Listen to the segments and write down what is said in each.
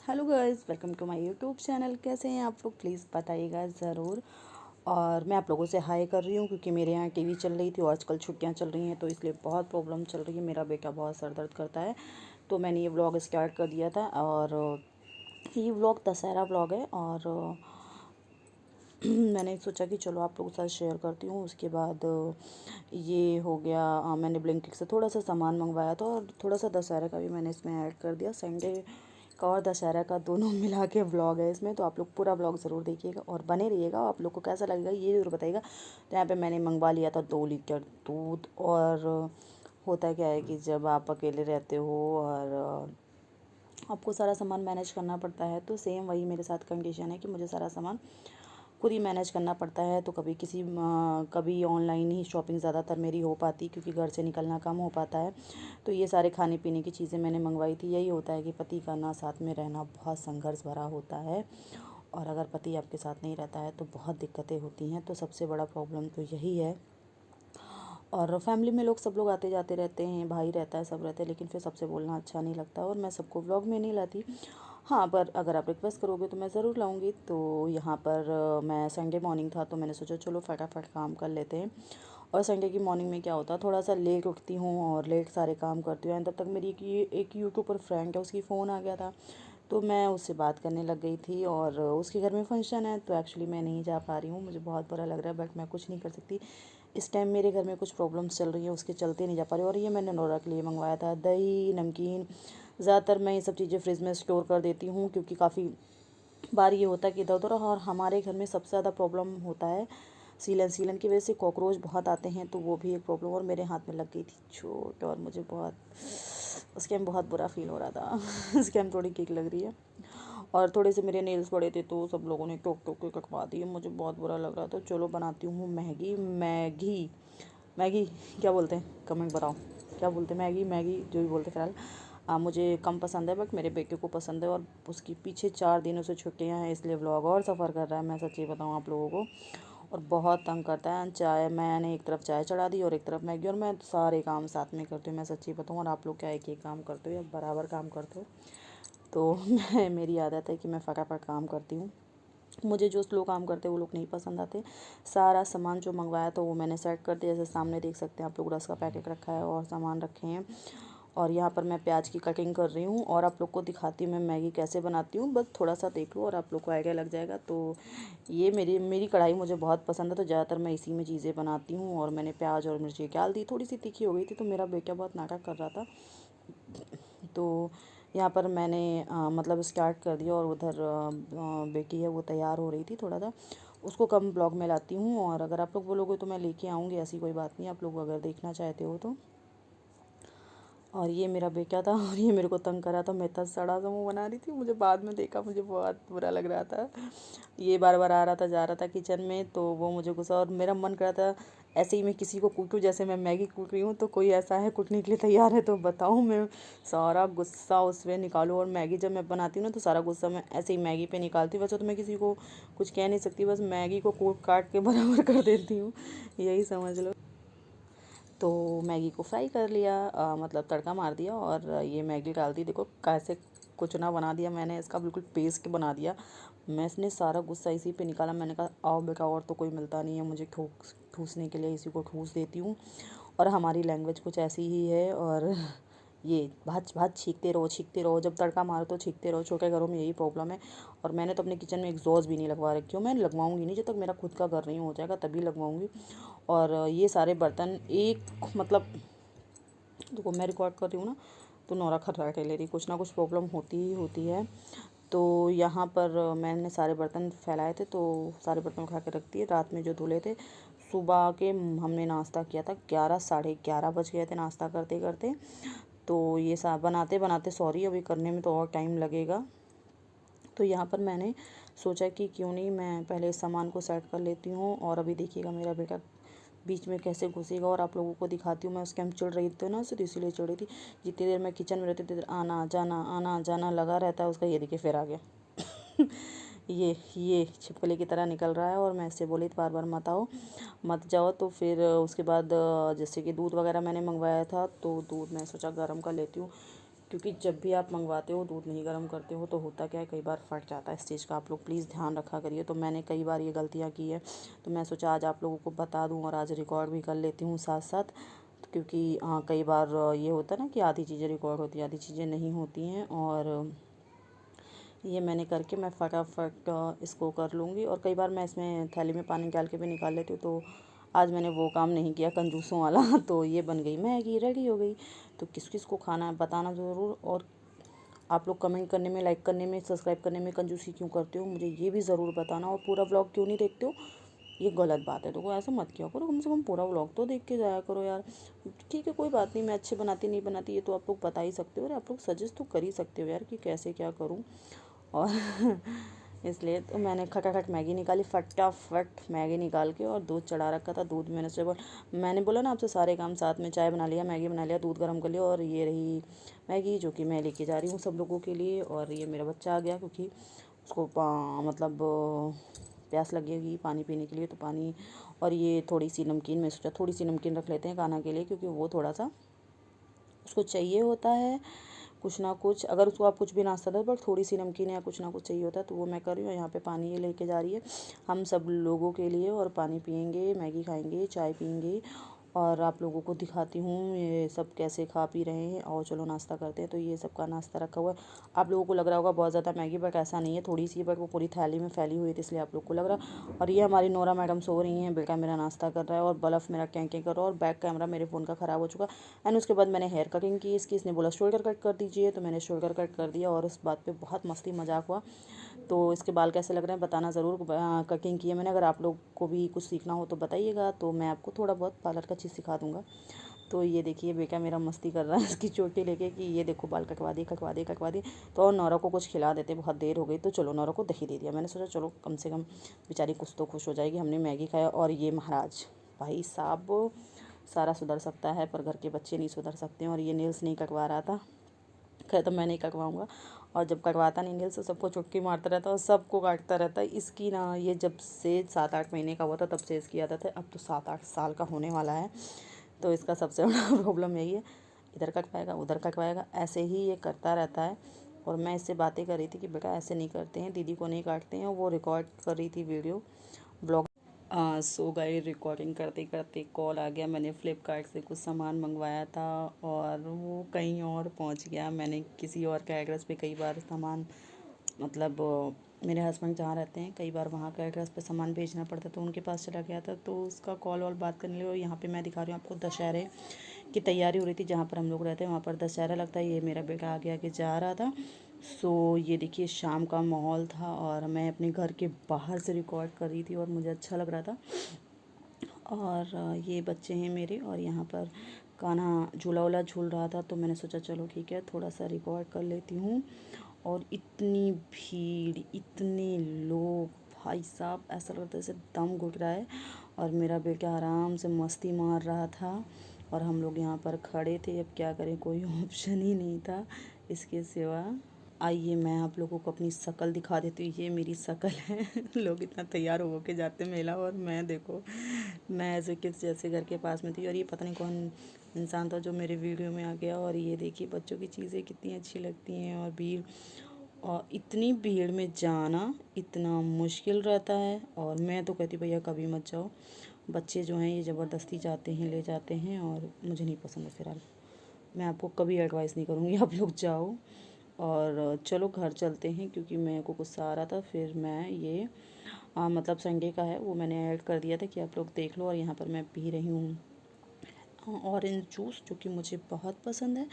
Hello guys, welcome to my YouTube channel. कैसे हैं आप लोग? प्लीज़ बताइएगा ज़रूर। और मैं आप लोगों से हाय कर रही हूँ क्योंकि मेरे यहाँ टीवी चल रही थी और आजकल छुट्टियाँ चल रही हैं तो इसलिए बहुत प्रॉब्लम चल रही है। मेरा बेटा बहुत सर दर्द करता है तो मैंने ये व्लॉग स्टार्ट कर दिया था। और ये व्लॉग दशहरा व्लॉग है और मैंने सोचा कि चलो आप लोगों के साथ शेयर करती हूँ। उसके बाद ये हो गया, मैंने ब्लिंकिट से थोड़ा सा सामान मंगवाया था और थोड़ा सा दशहरा का भी मैंने इसमें ऐड कर दिया। संडे का और दशहरा का दोनों मिला के व्लॉग है इसमें, तो आप लोग पूरा व्लॉग ज़रूर देखिएगा और बने रहिएगा। आप लोग को कैसा लगेगा ये ज़रूर बताइएगा। तो यहाँ पे मैंने मंगवा लिया था 2 लीटर दूध। और होता क्या है कि जब आप अकेले रहते हो और आपको सारा सामान मैनेज करना पड़ता है, तो सेम वही मेरे साथ कंडीशन है कि मुझे सारा सामान खुद ही मैनेज करना पड़ता है। तो कभी ऑनलाइन ही शॉपिंग ज़्यादातर मेरी हो पाती क्योंकि घर से निकलना कम हो पाता है। तो ये सारे खाने पीने की चीज़ें मैंने मंगवाई थी। यही होता है कि पति का ना साथ में रहना बहुत संघर्ष भरा होता है और अगर पति आपके साथ नहीं रहता है तो बहुत दिक्कतें होती हैं। तो सबसे बड़ा प्रॉब्लम तो यही है। और फैमिली में सब लोग आते जाते रहते हैं, भाई रहता है, सब रहते हैं, लेकिन फिर सबसे बोलना अच्छा नहीं लगता और मैं सबको व्लॉग में नहीं लाती। हाँ, पर अगर आप रिक्वेस्ट करोगे तो मैं ज़रूर लाऊंगी। तो यहाँ पर मैं संडे मॉर्निंग था तो मैंने सोचा चलो फटाफट काम कर लेते हैं। और संडे की मॉर्निंग में क्या होता है, थोड़ा सा लेट उठती हूँ और लेट सारे काम करती हूँ। एंड तब तक मेरी एक यूट्यूबर फ्रेंड है, उसकी फ़ोन आ गया था तो मैं उससे बात करने लग गई थी। और उसके घर में फंक्शन है तो एक्चुअली मैं नहीं जा पा रही हूँ, मुझे बहुत बुरा लग रहा है बट मैं कुछ नहीं कर सकती। इस टाइम मेरे घर में कुछ प्रॉब्लम्स चल रही हैं, उसके चलते नहीं जा पा रही। और ये मैंने नोरा के लिए मंगवाया था, दही, नमकीन। ज़्यादातर मैं ये सब चीज़ें फ्रिज में स्टोर कर देती हूँ क्योंकि काफ़ी बार ये होता है कि इधर उधर। और हमारे घर में सबसे ज़्यादा प्रॉब्लम होता है सीलन की वजह से कॉकरोच बहुत आते हैं, तो वो भी एक प्रॉब्लम। और मेरे हाथ में लग गई थी चोट और मुझे बहुत उसके टाइम बहुत बुरा फील हो रहा था। उसके टाइम थोड़ी किक लग रही है और थोड़े से मेरे नेल्स बड़े थे तो सब लोगों ने टोक टोक के कटवा दिए, मुझे बहुत बुरा लग रहा था। चलो बनाती हूँ मैगी। मैगी मैगी क्या बोलते हैं, कमेंट बताओ क्या बोलते हैं। मैगी मैगी जो भी बोलते हैं फिलहाल। मुझे कम पसंद है बट मेरे बेटे को पसंद है और उसकी पीछे 4 दिनों से छुट्टियां हैं इसलिए व्लॉग और सफ़र कर रहा है, मैं सच्ची बताऊँ आप लोगों को। और बहुत तंग करता है। चाय मैंने एक तरफ चाय चढ़ा दी और एक तरफ मैगी, और मैं सारे काम साथ में करती हूँ, मैं सच्ची बताऊँ। और आप लोग क्या एक ही काम करते हो या बराबर काम करते हो? तो मेरी आदत है कि मैं फटाफट काम करती हूँ। मुझे जो स्लो काम करते हैं वो लोग नहीं पसंद आते। सारा सामान जो मंगवाया था वो मैंने सेट कर दिया, जैसे सामने देख सकते हैं आप लोग, रस का पैकेट रखा है और सामान रखे हैं। और यहाँ पर मैं प्याज की कटिंग कर रही हूँ और आप लोग को दिखाती हूँ मैं मैगी कैसे बनाती हूँ। बस थोड़ा सा देख लो और आप लोग को आइडिया लग जाएगा। तो ये मेरी कढ़ाई मुझे बहुत पसंद है तो ज़्यादातर मैं इसी में चीज़ें बनाती हूँ। और मैंने प्याज और मिर्ची डाल दी, थोड़ी सी तीखी हो गई थी तो मेरा बेटा बहुत नाटक कर रहा था। तो यहाँ पर मैंने मतलब स्टार्ट कर दिया और उधर बेटी है वो तैयार हो रही थी, थोड़ा सा उसको कम ब्लॉग में लाती हूँ। और अगर आप लोग बोलोगे तो मैं लेके आऊँगी, ऐसी कोई बात नहीं, आप लोग अगर देखना चाहते हो तो। और ये मेरा बेटा था और ये मेरे को तंग कर रहा था, मैं इतना सड़ा सा मुँह बना रही थी, मुझे बाद में देखा मुझे बहुत बुरा लग रहा था। ये बार बार आ रहा था जा रहा था किचन में तो वो मुझे गुस्सा, और मेरा मन कर रहा था ऐसे ही मैं किसी को कूटूँ जैसे मैं मैगी कूट रही हूँ। तो कोई ऐसा है कूटने के लिए तैयार है तो बताऊँ, मैं सारा गुस्सा उस पर निकालूँ। और मैगी जब मैं बनाती हूँ ना तो सारा गुस्सा मैं ऐसे ही मैगी पे निकालती हूँ। वैसे तो मैं किसी को कुछ कह नहीं सकती, बस मैगी को कूट काट के बराबर कर देती हूँ, यही समझ लो। तो मैगी को फ्राई कर लिया, मतलब तड़का मार दिया और ये मैगी डाल दी। देखो कैसे कुचना बना दिया मैंने, इसका बिल्कुल पेस्ट बना दिया। मैं इसने सारा गुस्सा इसी पे निकाला। मैंने कहा आओ बेटा, और तो कोई मिलता नहीं है मुझे ठूसने के लिए, इसी को ठूस देती हूँ। और हमारी लैंग्वेज कुछ ऐसी ही है। और ये भात भात छींकते रहो, जब तड़का मारो तो छींकते रहो, छोटे घरों में यही प्रॉब्लम है। और मैंने तो अपने किचन में एग्जॉस्ट भी नहीं लगवा रखी हूँ, मैं लगवाऊंगी नहीं जब तक मेरा खुद का घर नहीं हो जाएगा, तभी लगवाऊंगी। और ये सारे बर्तन एक मतलब देखो मैं रिकॉर्ड कर रही हूँ ना तो नौरा खर्राटे ले रही, कुछ ना कुछ प्रॉब्लम होती ही होती है। तो यहाँ पर मैंने सारे बर्तन फैलाए थे तो सारे बर्तन उठा के रख दिए, रात में जो धुले थे। सुबह के हमने नाश्ता किया था, 11 साढ़े 11 बज गए थे नाश्ता करते करते। तो ये बनाते बनाते सॉरी, अभी करने में तो और टाइम लगेगा। तो यहाँ पर मैंने सोचा कि क्यों नहीं मैं पहले इस सामान को सेट कर लेती हूँ। और अभी देखिएगा मेरा बेटा बीच में कैसे घुसेगा और आप लोगों को दिखाती हूँ। मैं उस टाइम चिढ़ रही थी ना, सिर्फ इसीलिए चिढ़ रही थी। जितनी देर मैं किचन में रहती उतनी देर आना जाना लगा रहता है उसका। ये देखिए फिर आ गया। ये छिपकली की तरह निकल रहा है और मैं इससे बोली थी बार बार मत जाओ। तो फिर उसके बाद जैसे कि दूध वगैरह मैंने मंगवाया था तो दूध मैं सोचा गर्म कर लेती हूँ। क्योंकि जब भी आप मंगवाते हो दूध नहीं गर्म करते हो तो होता क्या है, कई बार फट जाता है। इस चीज़ का आप लोग प्लीज़ ध्यान रखा करिए। तो मैंने कई बार ये गलतियाँ की है, तो मैं सोचा आज आप लोगों को बता दूँ और आज रिकॉर्ड भी कर लेती हूँ साथ साथ। क्योंकि हाँ, कई बार ये होता है ना कि आधी चीज़ें रिकॉर्ड होती हैं, आधी चीज़ें नहीं होती हैं। और ये मैंने करके मैं फटाफट इसको कर लूँगी। और कई बार मैं इसमें थैली में पानी निकाल के भी निकाल लेती हूँ, तो आज मैंने वो काम नहीं किया कंजूसों वाला। तो ये बन गई मैगी, रेडी हो गई। तो किस किस को खाना है बताना ज़रूर। और आप लोग कमेंट करने में, लाइक करने में, सब्सक्राइब करने में कंजूसी क्यों करते हो मुझे ये भी ज़रूर बताना। और पूरा व्लॉग क्यों नहीं देखते हो, ये गलत बात है। तो ऐसा मत किया करो, कम से कम पूरा व्लॉग तो देख के जाया करो यार। ठीक है, कोई बात नहीं, मैं अच्छे बनाती नहीं बनाती ये तो आप लोग बता ही सकते हो, और आप लोग सजेस्ट तो कर ही सकते हो यार कि कैसे क्या करूँ। और इसलिए तो मैंने खटाखट मैगी निकाली, फटाफट मैगी निकाल के, और दूध चढ़ा रखा था। दूध मैंने बोला ना आपसे, सारे काम साथ में, चाय बना लिया, मैगी बना लिया, दूध गर्म कर लिया, और ये रही मैगी जो कि मैं लेके जा रही हूँ सब लोगों के लिए। और ये मेरा बच्चा आ गया क्योंकि उसको मतलब प्यास लगेगी पानी पीने के लिए, तो पानी। और ये थोड़ी सी नमकीन, मैं सोचा थोड़ी सी नमकीन रख लेते हैं कान्हा के लिए, क्योंकि वो थोड़ा सा उसको चाहिए होता है कुछ ना कुछ। अगर उसको आप कुछ भी नाश्ता दो, बट थोड़ी सी नमकीन या कुछ ना कुछ चाहिए होता है, तो वो मैं कर रही हूँ। यहाँ पे पानी ये लेके जा रही है हम सब लोगों के लिए, और पानी पियेंगे, मैगी खाएंगे, चाय पियेंगे, और आप लोगों को दिखाती हूँ ये सब कैसे खा पी रहे हैं। और चलो नाश्ता करते हैं। तो ये सब का नाश्ता रखा हुआ है। आप लोगों को लग रहा होगा बहुत ज़्यादा मैगी, बट ऐसा नहीं है, थोड़ी सी, बट वो पूरी थाली में फैली हुई थी, इसलिए आप लोग को लग रहा। और ये हमारी नोरा मैडम सो रही हैं, बेटा मेरा नाश्ता कर रहा है, और बल्ब मेरा कैंके कर रहा है, और बैक कैमरा मेरे फ़ोन का ख़राब हो चुका। एंड उसके बाद मैंने हेयर कटिंग की इसकी, इसने बोला शोल्डर कट कर दीजिए, तो मैंने शोल्डर कट कर दिया। और उस बात पर बहुत मस्ती मजाक हुआ। तो इसके बाल कैसे लग रहे हैं बताना ज़रूर। कटिंग की है मैंने, अगर आप लोग को भी कुछ सीखना हो तो बताइएगा, तो मैं आपको थोड़ा बहुत पार्लर का चीज़ सिखा दूँगा। तो ये देखिए बेटा मेरा मस्ती कर रहा है इसकी चोटी लेके कि ये देखो बाल कटवा दिए, कटवा दिए, कटवा दिए। तो और नौरा को कुछ खिला देते, बहुत देर हो गई, तो चलो नौरा को दही दे दिया। मैंने सोचा चलो कम से कम बेचारी कुछ तो खुश हो जाएगी, हमने मैगी खाया। और ये महाराज भाई साहब सारा सुधर सकता है, पर घर के बच्चे नहीं सुधर सकते हैं। और ये नेल्स नहीं कटवा रहा था, खैर तो मैं नहीं कटवाऊँगा। और जब कटवाता नहीं नेल्स तो सबको चुटकी मारता रहता है और सबको काटता रहता है। इसकी ना ये जब से 7-8 महीने का हुआ था तब से इसकी आदत है, अब तो 7-8 साल का होने वाला है। तो इसका सबसे बड़ा प्रॉब्लम यही है, इधर कटवाएगा उधर कटवाएगा, ऐसे ही ये करता रहता है। और मैं इससे बातें कर रही थी कि बेटा ऐसे नहीं करते हैं, दीदी को नहीं काटते हैं। वो रिकॉर्ड कर रही थी वीडियो ब्लॉग। सो गई रिकॉर्डिंग करते करते कॉल आ गया। मैंने फ़्लिपकार्ट से कुछ सामान मंगवाया था और वो कहीं और पहुंच गया। मैंने किसी और के एड्रेस पे कई बार सामान, मतलब मेरे हस्बैंड जहाँ रहते हैं कई बार वहाँ का एड्रेस पे सामान भेजना पड़ता, तो उनके पास चला गया था। तो उसका कॉल और बात करने लगे। और यहाँ पे मैं दिखा रही हूँ आपको दशहरे की तैयारी हो रही थी जहाँ पर हम लोग रहते हैं, वहाँ पर दशहरा लगता है। ये मेरा बेटा आगे आगे जा रहा था। सो ये देखिए शाम का माहौल था और मैं अपने घर के बाहर से रिकॉर्ड कर रही थी और मुझे अच्छा लग रहा था। और ये बच्चे हैं मेरे, और यहाँ पर कान्हा झूला वूला झूल रहा था, तो मैंने सोचा चलो ठीक है थोड़ा सा रिकॉर्ड कर लेती हूँ। और इतनी भीड़, इतने लोग, भाई साहब ऐसा लगता है जैसे दम घुट रहा है। और मेरा बेटा आराम से मस्ती मार रहा था और हम लोग यहाँ पर खड़े थे। अब क्या करें, कोई ऑप्शन ही नहीं था इसके सिवा। आइए मैं आप लोगों को अपनी शक्ल दिखा देती हूँ। ये मेरी शक्ल है लोग इतना तैयार हो के जाते मेला, और मैं देखो मैं ऐसे किस जैसे घर के पास में थी। और ये पता नहीं कौन इंसान था जो मेरे वीडियो में आ गया। और ये देखिए बच्चों की चीज़ें कितनी अच्छी लगती हैं। और भीड़, और इतनी भीड़ में जाना इतना मुश्किल रहता है। और मैं तो कहती भैया कभी मत जाओ, बच्चे जो हैं ये ज़बरदस्ती जाते हैं, ले जाते हैं, और मुझे नहीं पसंद है। फिलहाल मैं आपको कभी एडवाइस नहीं करूँगी आप लोग जाओ। और चलो घर चलते हैं, क्योंकि मेरे को गुस्सा आ रहा था। फिर मैं ये मतलब संडे का है वो मैंने ऐड कर दिया था कि आप लोग देख लो। और यहाँ पर मैं पी रही हूँ ऑरेंज जूस, जो कि मुझे बहुत पसंद है।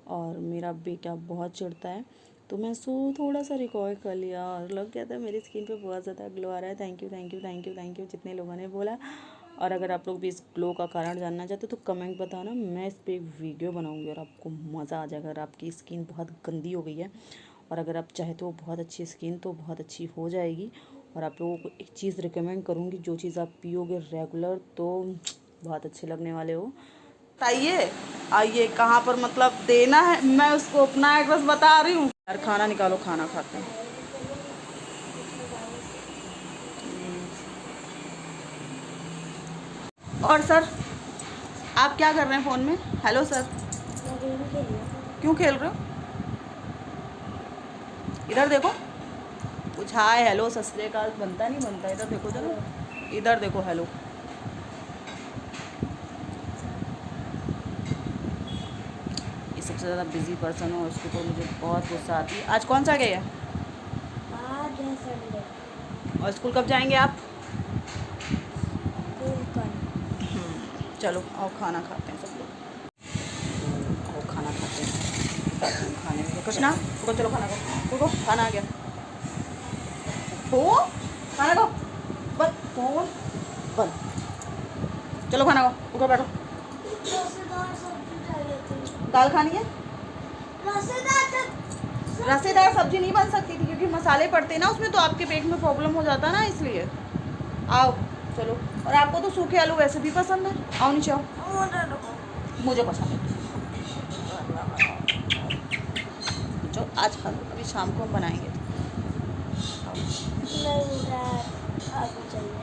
और मेरा बेटा बहुत चिढ़ता है, तो मैं थोड़ा सा रिकॉर्ड कर लिया और लग गया था। मेरी स्किन पे बहुत ज़्यादा ग्लो आ रहा है। Thank you thank you thank you thank you जितने लोगों ने बोला। और अगर आप लोग भी इस ग्लो का कारण जानना चाहते हो तो कमेंट बताना, मैं इस पर एक वीडियो बनाऊंगी और आपको मज़ा आ जाएगा। अगर आपकी स्किन बहुत गंदी हो गई है और अगर आप चाहते हो बहुत अच्छी स्किन, तो बहुत अच्छी हो जाएगी। और आप लोगों को एक चीज़ रिकमेंड करूँगी, जो चीज़ आप पियोगे रेगुलर तो बहुत अच्छे लगने वाले हो। बताइए आइए कहाँ पर मतलब देना है, मैं उसको अपना एड्रेस बता रही हूँ। यार खाना निकालो, खाना खाते हैं। और सर आप क्या कर रहे हैं फ़ोन में? हेलो सर, क्यों खेल रहे हो? इधर देखो, कुछ हाय हेलो सत श्री अकाल बनता नहीं बनता। इधर देखो जरा, इधर देखो हेलो। ये सबसे ज़्यादा बिजी पर्सन हो, उसके ऊपर मुझे बहुत गुस्सा आती है। आज कौन सा डे है? आज है संडे। और स्कूल कब जाएंगे आप? चलो आओ खाना खाते हैं सब लोग। आओ खाना खाते हैं। खाने में कुछ ना रुको, चलो खाना खाओ। रुको, खाना आ गया। हो खाना खाओ, बंद फोन बंद। चलो खाना खाओ, ऊपर बैठो। रसेदार सब्जी चाहिए थी। दाल खानी है? रसेदार रसेदार सब्जी नहीं बन सकती थी क्योंकि मसाले पड़ते हैं ना उसमें, तो आपके पेट में प्रॉब्लम हो जाता है ना, इसलिए। आओ चलो। और आपको तो सूखे आलू वैसे भी पसंद है। आओ नीचे आओ। मुझे पसंद है। जो आज खा लो, अभी शाम को हम बनाएंगे। आगे चाहिए।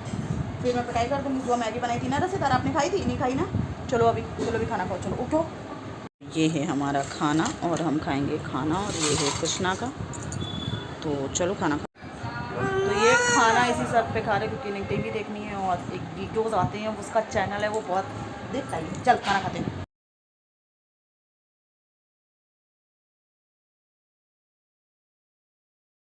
फिर मैं पिटाई कर दूँगी। जो मैगी बनाई थी ना रसेदार, आपने खाई थी? नहीं खाई ना? चलो अभी, चलो अभी खाना खाओ, चलो उठो। ये है हमारा खाना और हम खाएंगे खाना, और ये है कृष्णा का। तो चलो खाना खा। तो ये खाना इसी सब पे खा रहे क्योंकि इन्हें टीवी देखनी है और एक वीडियोज़ आते हैं, उसका चैनल है वो बहुत देखता है। चल खाना खाते हैं।